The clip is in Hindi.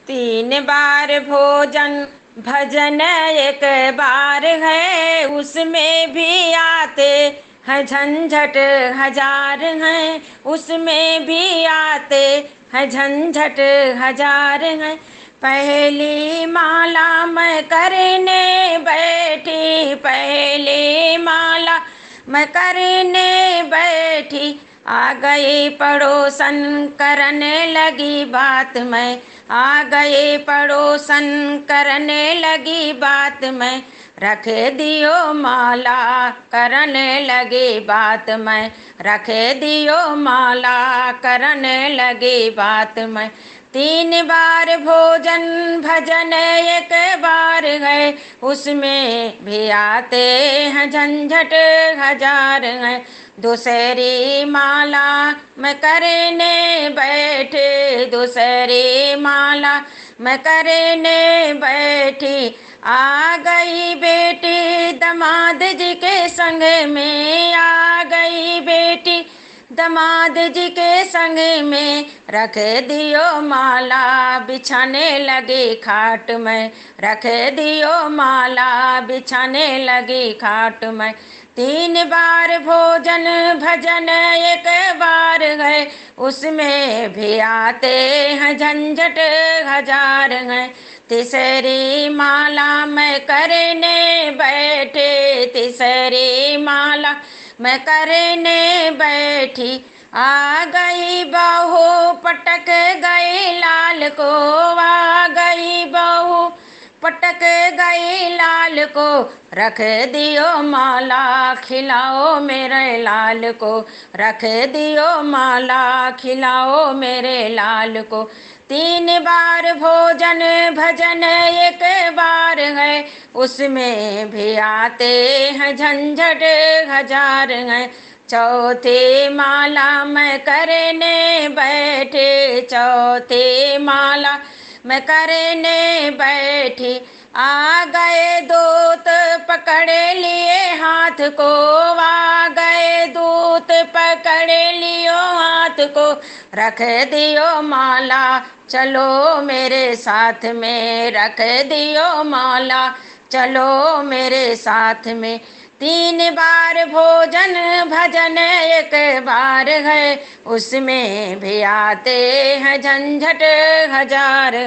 तीन बार भोजन भजन एक बार है, उसमें भी आते हैं झंझट हजार हैं, उसमें भी आते हैं झंझट हजार हैं। पहली माला मैं करने बैठी, पहली माला मैं करने बैठी, आ गई पड़ोसन करने लगी बात मैं, आ गए पड़ोसन करने लगी बात मैं, रखे दियो माला करने लगी बात मैं, रखे दियो माला करने लगी बात मैं। तीन बार भोजन भजन एक बार गए, उसमें भी आते हैं झंझट हजार हैं। दूसरी माला मैं करने बैठे, दूसरी माला मैं करने बैठी, आ गई बेटी दमाद जी के संग में, आ गई बेटी दमाद जी के संग में, रख दियो माला बिछाने लगी खाट में, रख दियो माला बिछाने लगी खाट में। तीन बार भोजन भजन एक बार गए, उसमें भी आते हैं झंझट हजार हैं। तीसरी माला मैं करने बैठे, तीसरी माला मैं करने बैठी, आ गई बहू पटक गई लाल को, आ गई बहू पटक गई लाल को, रख दियो माला खिलाओ मेरे लाल को, रख दियो माला खिलाओ मेरे लाल को। तीन बार भोजन भजन एक बार है, उसमें भी आते हैं झंझट हजार हैं। चौथी माला मैं करने बैठे, चौथी माला मैं करने बैठी, आ गए दूत पकड़े लिए हाथ को, आ गए दूत पकड़े लियो हाथ को, रख दियो माला चलो मेरे साथ में, रख दियो माला चलो मेरे साथ में। तीन बार भोजन भजन एक बार है, उसमें भी आते हैं झंझट हजार।